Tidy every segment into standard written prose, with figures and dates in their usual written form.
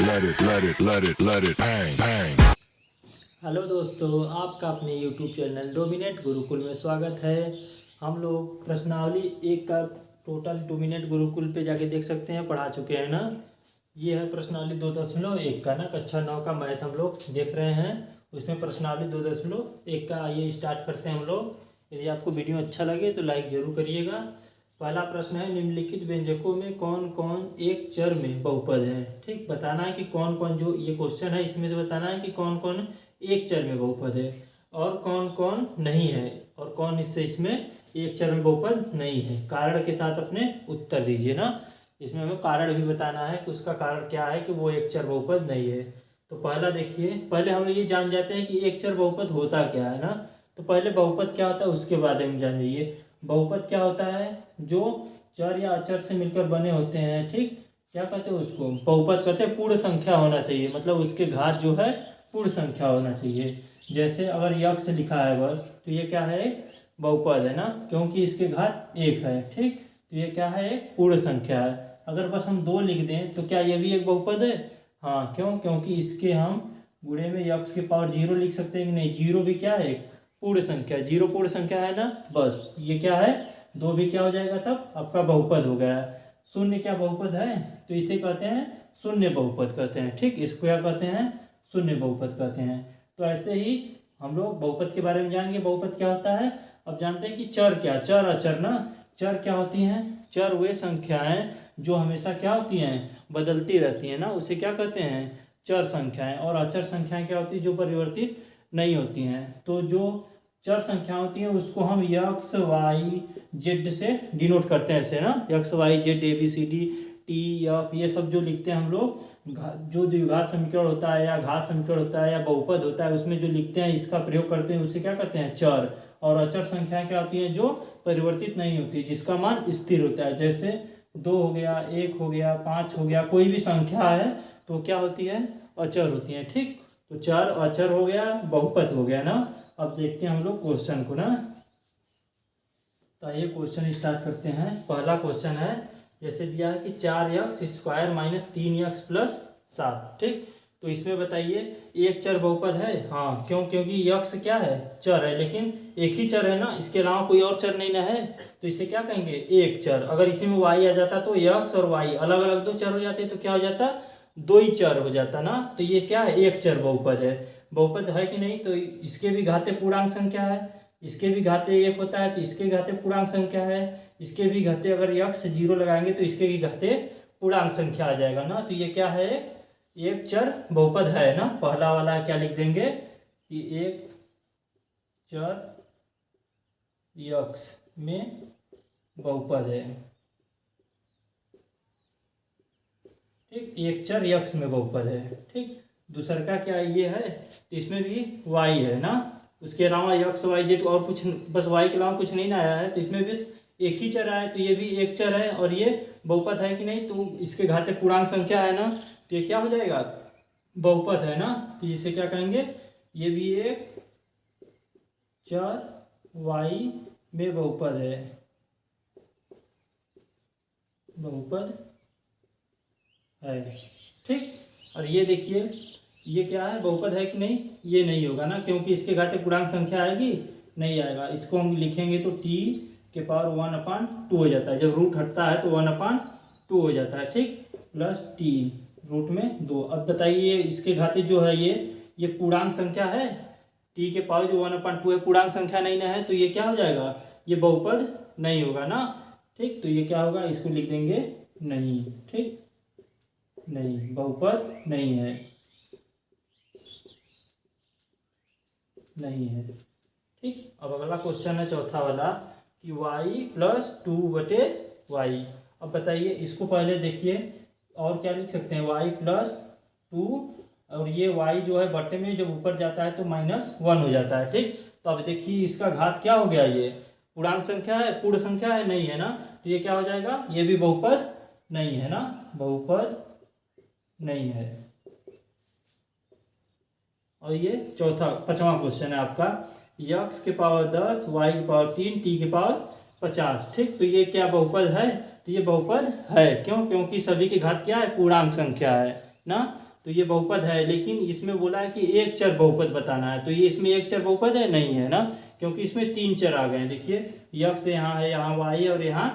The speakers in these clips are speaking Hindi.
let it bang, bang. Hello दोस्तों, आपका अपने यूट्यूब चैनल डोमिनेट गुरुकुल में स्वागत है। हम लोग प्रश्नावली एक का टोटल डोमिनेट गुरुकुल पे जाके देख सकते हैं, पढ़ा चुके हैं ना। ये है प्रश्नावली 2.1 का ना, कक्षा 9 का मैथ हम लोग देख रहे हैं। उसमें प्रश्नावली 2.1 का आइए स्टार्ट करते हैं हम लोग। यदि आपको वीडियो अच्छा लगे तो लाइक जरूर करिएगा। पहला प्रश्न है, निम्नलिखित व्यंजकों में कौन कौन एक चर में बहुपद है। ठीक, बताना है कि कौन कौन, जो ये क्वेश्चन है इसमें से बताना है कि कौन कौन एक चर में बहुपद है और कौन कौन नहीं है, और कौन इससे इसमें एक चर में बहुपद नहीं है। कारण के साथ अपने उत्तर दीजिए ना। इसमें हमें कारण भी बताना है कि उसका कारण क्या है कि वो एक चर बहुपद नहीं है। तो पहला देखिए, पहले हम ये जान जाते हैं कि एक चर बहुपद होता क्या है ना। तो पहले बहुपद क्या होता है उसके बारे में जान जाइए। बहुपद क्या होता है, जो चर या अचर से मिलकर बने होते हैं। ठीक, क्या कहते हैं उसको, बहुपद कहते हैं। पूर्ण संख्या होना चाहिए, मतलब उसके घात जो है पूर्ण संख्या होना चाहिए। जैसे अगर यक्ष लिखा है बस, तो ये क्या है, बहुपद है ना, क्योंकि इसके घात 1 है। ठीक, तो ये क्या है, एक पूर्ण संख्या है। अगर बस हम 2 लिख दें तो क्या ये भी एक बहुपद है? हाँ, क्यों, क्योंकि इसके हम गुणे में यक्ष के पावर 0 लिख सकते हैं कि नहीं। 0 भी क्या है, पूर्ण संख्या। 0 पूर्ण संख्या है ना, बस ये क्या है, 2 भी क्या हो जाएगा, तब आपका बहुपद हो गया। शून्य क्या बहुपद है, तो इसे कहते हैं शून्य बहुपद कहते हैं। ठीक, इसको क्या कहते हैं, शून्य बहुपद कहते हैं। तो ऐसे ही हम लोग बहुपद के बारे में जानेंगे। बहुपद क्या होता है, अब जानते हैं कि चर क्या, चर अचर ना। चर क्या होती हैं, चर वे संख्याएं जो हमेशा क्या होती हैं, बदलती रहती हैं ना, उसे क्या कहते हैं, चर संख्याएं। और अचर संख्याएं क्या होती है, जो परिवर्तित नहीं होती हैं। तो जो चर संख्या होती है उसको हम यक्स वाई जेड से डिनोट करते हैं, ऐसे ना, X Y Z A B C D T F, ये सब जो लिखते हैं हम लोग, जो द्विघात समीकरण होता है या घात समीकरण होता है या बहुपद होता है, उसमें जो लिखते हैं इसका प्रयोग करते हैं, उसे क्या कहते हैं, चर। और अचर संख्या क्या होती है, जो परिवर्तित नहीं होती, जिसका मान स्थिर होता है। जैसे 2 हो गया, 1 हो गया, 5 हो गया, कोई भी संख्या है तो क्या होती है, अचर होती है। ठीक, तो चर अचर हो गया, बहुपद हो गया ना। अब देखते हैं हम लोग क्वेश्चन को ना। तो आइए क्वेश्चन स्टार्ट करते हैं। पहला क्वेश्चन है, जैसे दिया है कि 4x² माइनस 3x प्लस 7। ठीक, तो इसमें बताइए एक चर बहुपद है। हाँ, क्यों, क्योंकि यक्स क्या है, चर है, लेकिन एक ही चर है ना, इसके अलावा कोई और चर नहीं ना है। तो इसे क्या कहेंगे, एक चर। अगर इसी में y आ जाता तो यक्स और y अलग अलग 2 चर हो जाते, तो क्या हो जाता, 2 ही चर हो जाता ना। तो ये क्या है, एक चर बहुपद है। बहुपद है कि नहीं, तो इसके भी घाते पूर्णांक संख्या है, इसके भी घाते 1 होता है, तो इसके घाते पूर्णांक संख्या है। इसके भी घाते, अगर यक्स 0 लगाएंगे तो इसके भी घाते पूर्णांक संख्या आ जाएगा ना। तो ये क्या है, एक चर बहुपद है ना। पहला वाला क्या लिख देंगे कि एक चर यक्स में बहुपद है। ठीक, एक चर यक्स में बहुपद है। ठीक, दूसरा का क्या ये है, तो इसमें भी y है ना, उसके अलावा यक्स वाई जेड और कुछ, बस y के अलावा कुछ नहीं ना आया है। तो इसमें भी एक ही चर है, तो ये भी एक चर है और ये बहुपद है कि नहीं, तो इसके घाते पूर्णांक संख्या है ना, तो ये क्या हो जाएगा, बहुपद है ना। तो इसे क्या कहेंगे, ये भी एक चर y में बहुपद है, बहुपद है। ठीक, और ये देखिए ये क्या है, बहुपद है कि नहीं, ये नहीं होगा ना, क्योंकि इसके घाते पूर्णांक संख्या आएगी, नहीं आएगा। इसको हम लिखेंगे तो t के पावर 1/2 हो जाता है। जब रूट हटता है तो 1/2 हो जाता है। ठीक, प्लस t रूट में 2। अब बताइए इसके घाते जो है ये पूर्णांक संख्या है, t के पावर जो 1/2 है पूर्णांक संख्या नहीं ना है, तो ये क्या हो जाएगा, ये बहुपद नहीं होगा ना। ठीक, तो ये क्या होगा, इसको लिख देंगे नहीं। ठीक, नहीं, बहुपद नहीं है, नहीं है। ठीक, अब अगला क्वेश्चन है चौथा वाला कि y प्लस 2/y। अब बताइए इसको पहले देखिए, और क्या लिख सकते हैं, y प्लस 2, और ये y जो है बट्टे में जब ऊपर जाता है तो -1 हो जाता है। ठीक, तो अब देखिए इसका घात क्या हो गया, ये पूर्णांक संख्या है, पूर्ण संख्या है, नहीं है ना, तो ये क्या हो जाएगा, ये भी बहुपद नहीं है ना, बहुपद नहीं है। और ये पांचवा क्वेश्चन है आपका, यक्स के पावर 10, वाई के पावर 3, टी के पावर 50। ठीक, तो ये क्या बहुपद है, तो ये बहुपद है। क्यों, क्योंकि सभी के घात क्या है, पूर्णांक संख्या है। ना। तो ये बहुपद है, लेकिन इसमें बोला है कि एक चर बहुपद बताना है। तो ये इसमें एक चर बहुपद है नहीं है ना, क्योंकि इसमें तीन चर आ गए हैं। देखिए यक्स यहाँ है, यहाँ वाई और यहाँ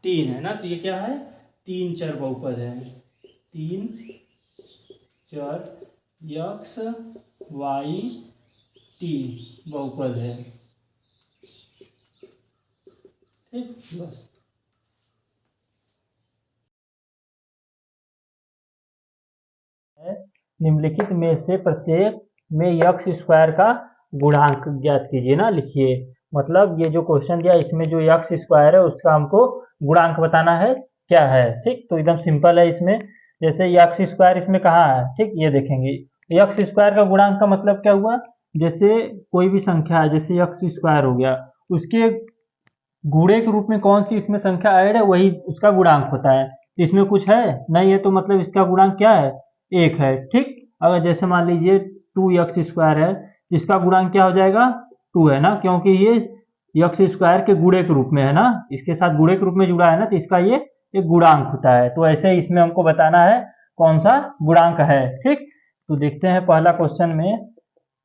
तीन है ना। तो ये क्या है, तीन चर बहुपद है। तीन चर यक्स वाई टी बहुपद है। ठीक, बस। निम्नलिखित में से प्रत्येक में यक्स स्क्वायर का गुणांक ज्ञात कीजिए ना, लिखिए। मतलब ये जो क्वेश्चन दिया इसमें जो यक्स स्क्वायर है उसका हमको गुणांक बताना है क्या है। ठीक, तो एकदम सिंपल है इसमें। जैसे यक्स स्क्वायर इसमें कहाँ है, ठीक, ये देखेंगे। यक्स स्क्वायर का गुणांक का मतलब क्या हुआ, जैसे कोई भी संख्या है, जैसे यक्स स्क्वायर हो गया, उसके गुणे के रूप में कौन सी इसमें संख्या ऐड है वही उसका गुणांक होता है। इसमें कुछ है नहीं है, तो मतलब इसका गुणांक क्या है, एक है। ठीक, अगर जैसे मान लीजिए 2x² है, इसका गुणांक क्या हो जाएगा, 2 है ना, क्योंकि ये x² के गुणे के रूप में है ना, इसके साथ गुणे के रूप में जुड़ा है ना, तो इसका ये एक गुणांक होता है। तो ऐसे इसमें हमको बताना है कौन सा गुणांक है। ठीक, तो देखते हैं पहला क्वेश्चन में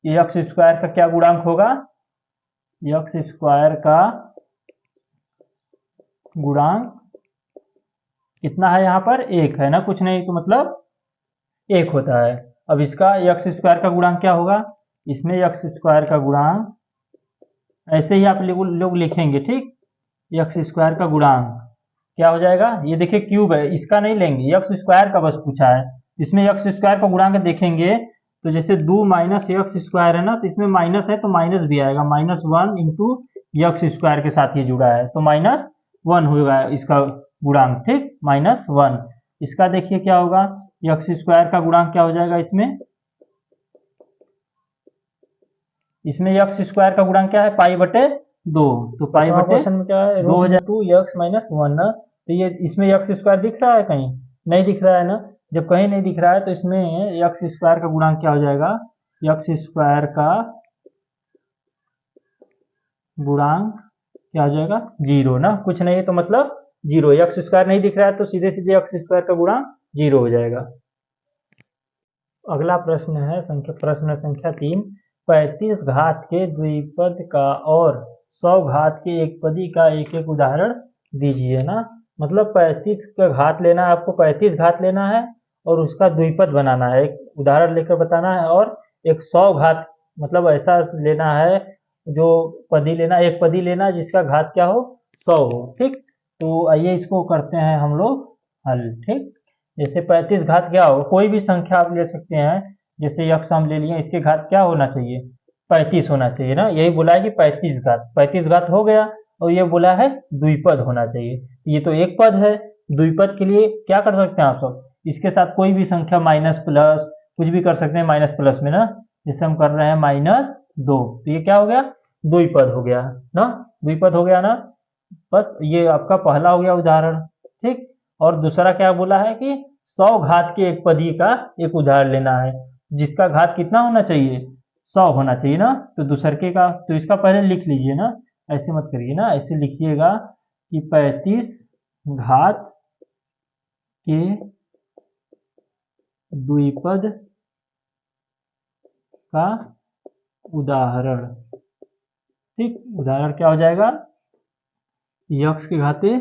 x² का क्या गुणांक होगा। x² का गुणांक कितना है, यहाँ पर एक है ना, कुछ नहीं, तो मतलब एक होता है। अब इसका x² का गुणांक क्या होगा, इसमें x² का गुणांक ऐसे ही आप लोग लिखेंगे। ठीक, x² का गुणांक क्या हो जाएगा, ये देखिए क्यूब है, इसका नहीं लेंगे, x² का बस पूछा है। इसमें x² का गुणांक देखेंगे तो जैसे 2 माइनस x² है ना, तो इसमें माइनस है तो माइनस भी आएगा, -1 इंटू x² के साथ ये जुड़ा है, तो -1 होगा इसका गुणांक। ठीक, -1। इसका देखिए क्या होगा, x² का गुणांक क्या हो जाएगा, इसमें x² का गुणांक क्या है, π/2। तो π/2 में क्या है, 2 हो जाए 2x-1 ना। तो ये इसमें x² दिख रहा है, कहीं नहीं दिख रहा है ना। जब कहीं नहीं दिख रहा है तो इसमें x² का गुणांक क्या हो जाएगा, x² का गुणांक क्या हो जाएगा, 0 ना, कुछ नहीं तो मतलब 0। x² नहीं दिख रहा है तो सीधे सीधे x² का गुणांक 0 हो जाएगा। अगला प्रश्न है प्रश्न संख्या 3। 35 घात के द्विपद का और 100 घात के एकपदी का एक एक उदाहरण दीजिए ना। मतलब 35 का घात लेना है आपको, 35 घात लेना है और उसका द्विपद बनाना है, एक उदाहरण लेकर बताना है। और एक 100 घात मतलब ऐसा लेना है, जो पदी लेना, एक पदी लेना जिसका घात क्या हो, 100 हो। ठीक, तो आइए इसको करते हैं हम लोग हल। ठीक, जैसे 35 घात क्या हो, कोई भी संख्या आप ले सकते हैं। जैसे यक्स हम ले लिए, इसके घात क्या होना चाहिए, 35 होना चाहिए ना। यही बोला है कि 35 घात हो गया, और ये बोला है द्विपद होना चाहिए। ये तो एक पद है, द्विपद के लिए क्या कर सकते हैं आप सब, इसके साथ कोई भी संख्या माइनस प्लस कुछ भी कर सकते हैं, माइनस प्लस में ना। जैसे हम कर रहे हैं -2, तो ये क्या हो गया, द्विपद हो गया ना, द्विपद हो गया ना। बस ये आपका पहला हो गया उदाहरण। ठीक, और दूसरा क्या बोला है कि 100 घात के एक पदी का एक उदाहरण लेना है, जिसका घात कितना होना चाहिए, 100 होना चाहिए ना। तो दूसरके का, तो इसका पहले लिख लीजिए ना, ऐसे मत करिए ना, ऐसे लिखिएगा कि 35 घात के द्विपद का उदाहरण। ठीक, उदाहरण क्या हो जाएगा, यक्स के घाते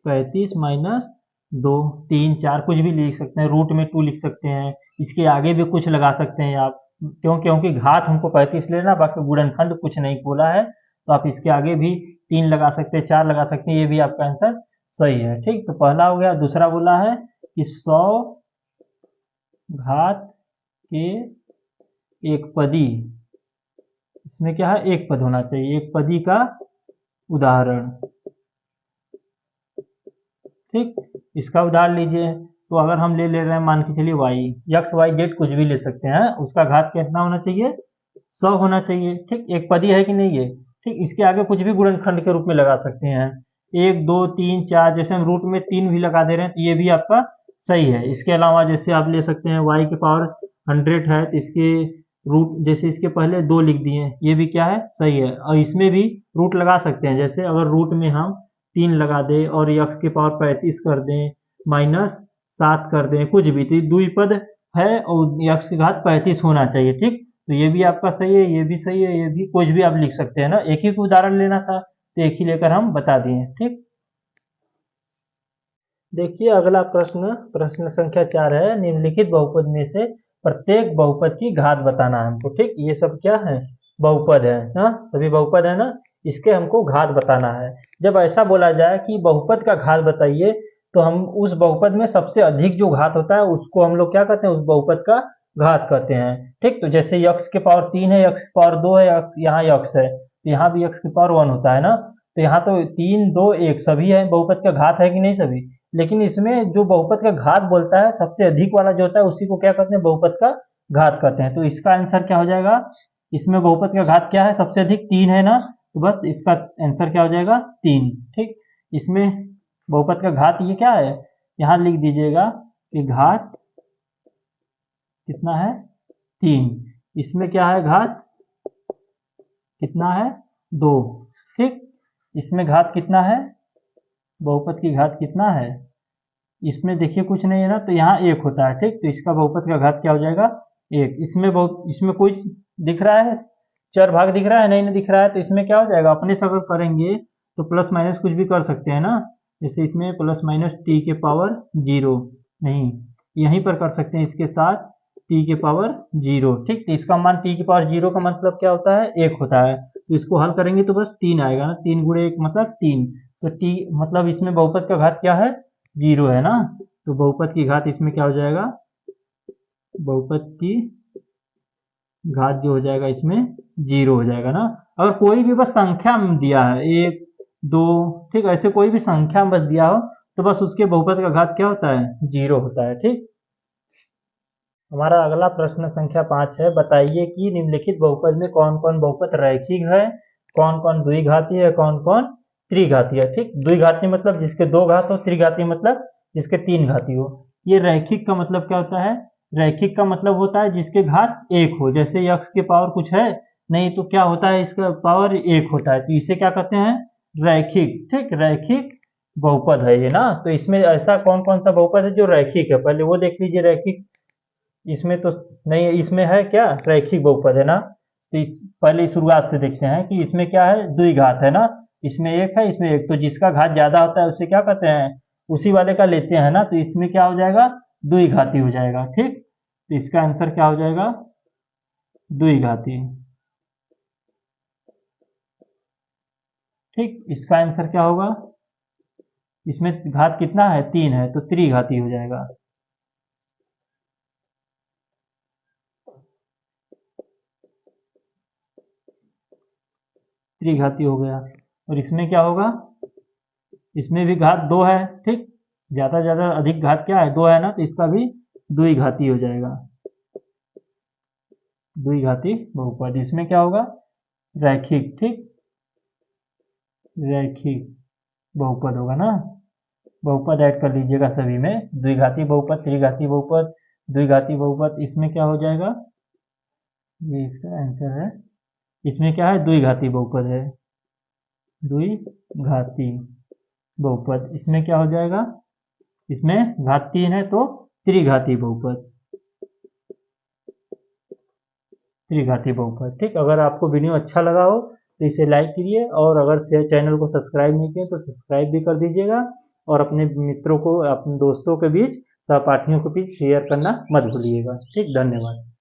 35 माइनस 2, 3, 4 कुछ भी लिख सकते हैं, रूट में 2 लिख सकते हैं, इसके आगे भी कुछ लगा सकते हैं आप, क्योंकि घात हमको 35 लेना, बाकी गुणनखंड कुछ नहीं बोला है, तो आप इसके आगे भी 3 लगा सकते हैं, 4 लगा सकते हैं, ये भी आपका आंसर सही है। ठीक, तो पहला हो गया। दूसरा बोला है कि 100 घात के एक पदी, इसमें क्या है, एक पद होना चाहिए, एक पदी का उदाहरण। ठीक, इसका उदाहरण लीजिए, तो अगर हम ले रहे हैं, मान के चलिए वाई, एक्स वाई जेड कुछ भी ले सकते हैं, उसका घात कितना होना चाहिए, 100 होना चाहिए। ठीक, एक पदी है कि नहीं है। ठीक, इसके आगे कुछ भी गुणनखंड के रूप में लगा सकते हैं, 1, 2, 3, 4, जैसे हम रूट में 3 भी लगा दे रहे हैं तो ये भी आपका सही है। इसके अलावा जैसे आप ले सकते हैं वाई के पावर 100 है, तो इसके रूट, जैसे इसके पहले 2 लिख दिए, ये भी क्या है, सही है। और इसमें भी रूट लगा सकते हैं, जैसे अगर रूट में हम 3 लगा दें और x की पावर 35 कर दें, -7 कर दें, कुछ भी, तो द्विपद है और x की घात 35 होना चाहिए। ठीक, तो ये भी आपका सही है, ये भी सही है, ये भी, कुछ भी आप लिख सकते हैं ना। एक ही उदाहरण लेना था तो एक ही लेकर हम बता दिए। ठीक, देखिए अगला प्रश्न, प्रश्न संख्या 4 है, निम्नलिखित बहुपद में से प्रत्येक बहुपद की घात बताना है हमको। ठीक, ये सब क्या है, बहुपद है ना, सभी बहुपद है ना, इसके हमको घात बताना है। जब ऐसा बोला जाए कि बहुपद का घात बताइए, तो हम उस बहुपद में सबसे अधिक जो घात होता है उसको हम लोग क्या कहते हैं, उस बहुपद का घात कहते हैं। ठीक, तो जैसे x के पावर 3 है, x की पावर 2 है, यहाँ x है, तो यहाँ भी x की पावर 1 होता है ना। तो यहाँ तो 3 2 1 सभी है, बहुपद का घात है कि नहीं सभी। लेकिन इसमें जो बहुपद का घात बोलता है, सबसे अधिक वाला जो होता है उसी को क्या कहते हैं, बहुपद का घात कहते हैं। तो इसका आंसर क्या हो जाएगा, इसमें बहुपद का घात क्या है, सबसे अधिक 3 है ना, तो बस इसका आंसर क्या हो जाएगा, 3। ठीक, इसमें बहुपद का घात ये क्या है, यहाँ लिख दीजिएगा कि घात कितना है, 3। इसमें क्या है, घात कितना है, 2। ठीक, इसमें घात कितना है, बहुपद की घात कितना है, इसमें देखिए कुछ नहीं है ना, तो यहाँ 1 होता है। ठीक, तो इसका बहुपद का घात क्या हो जाएगा, 1। इसमें बहुत, इसमें कुछ दिख रहा है, चर भाग दिख रहा है, नहीं दिख रहा है, तो इसमें क्या हो जाएगा, अपने से अगर करेंगे तो प्लस माइनस कुछ भी कर सकते हैं ना। जैसे इसमें प्लस माइनस टी के पावर 0, नहीं, यहीं पर कर सकते हैं इसके साथ टी के पावर 0। ठीक, तो इसका मान टी के पावर 0 का मतलब क्या होता है, 1 होता है। तो इसको हल करेंगे तो बस 3 आएगा ना, 3 गुणे 1 मतलब 3। तो टी मतलब इसमें बहुपद का घात क्या है, 0 है ना। तो बहुपद की घात इसमें क्या हो जाएगा, बहुपद की घात जो हो जाएगा इसमें 0 हो जाएगा ना। अगर कोई भी बस संख्या में दिया है 1 2, ठीक, ऐसे कोई भी संख्या में बस दिया हो तो बस उसके बहुपद का घात क्या होता है, 0 होता है। ठीक, हमारा अगला प्रश्न संख्या 5 है, बताइए कि निम्नलिखित बहुपद में कौन कौन बहुपद रैखिक है, कौन कौन द्विघाती है, कौन कौन त्रिघाती है। ठीक, द्विघाती मतलब जिसके 2 घात हो, त्रिघाती मतलब जिसके 3 घाती हो। ये रैखिक का मतलब क्या होता है, रैखिक का मतलब होता है जिसके घात 1 हो। जैसे x के पावर कुछ है नहीं, तो क्या होता है, इसका पावर 1 होता है, तो इसे क्या कहते हैं, रैखिक। ठीक, रैखिक बहुपद है ये ना। तो इसमें ऐसा कौन कौन सा बहुपद है जो रैखिक है, पहले वो देख लीजिए। रैखिक इसमें तो नहीं, इसमें है क्या, रैखिक बहुपद है ना। तो पहले शुरुआत से देखते हैं कि इसमें क्या है, द्विघात है ना, इसमें 1 है, इसमें 1, तो जिसका घात ज्यादा होता है उसे क्या कहते हैं, उसी वाले का लेते हैं ना। तो इसमें क्या हो जाएगा, द्विघाती हो जाएगा। ठीक, तो इसका आंसर क्या हो जाएगा, द्विघाती। ठीक, इसका आंसर क्या होगा, इसमें घात कितना है, 3 है, तो त्रिघाती हो जाएगा। त्रिघाती हो गया। और इसमें क्या होगा, इसमें भी घात 2 है। ठीक, ज्यादा ज्यादा अधिक घात क्या है, 2 है ना, तो इसका भी द्विघाती हो जाएगा, द्विघाती बहुपद। इसमें क्या होगा, रैखिक। ठीक, रैखिक बहुपद होगा ना। बहुपद ऐड कर लीजिएगा सभी में, द्विघाती बहुपद, त्रिघाती बहुपद, द्विघाती बहुपद। इसमें क्या हो जाएगा, ये इसका आंसर है, इसमें क्या है, द्विघाती बहुपद है, द्विघाती बहुपद। इसमें क्या हो जाएगा, इसमें घात 3 है तो त्रिघाती बहुपद, त्रिघाती बहुपद। ठीक, अगर आपको वीडियो अच्छा लगा हो तो इसे लाइक कीजिए, और अगर चैनल को सब्सक्राइब नहीं किए तो सब्सक्राइब भी कर दीजिएगा, और अपने मित्रों को, अपने दोस्तों के बीच, सहपाठियों के बीच शेयर करना मत भूलिएगा। ठीक, धन्यवाद।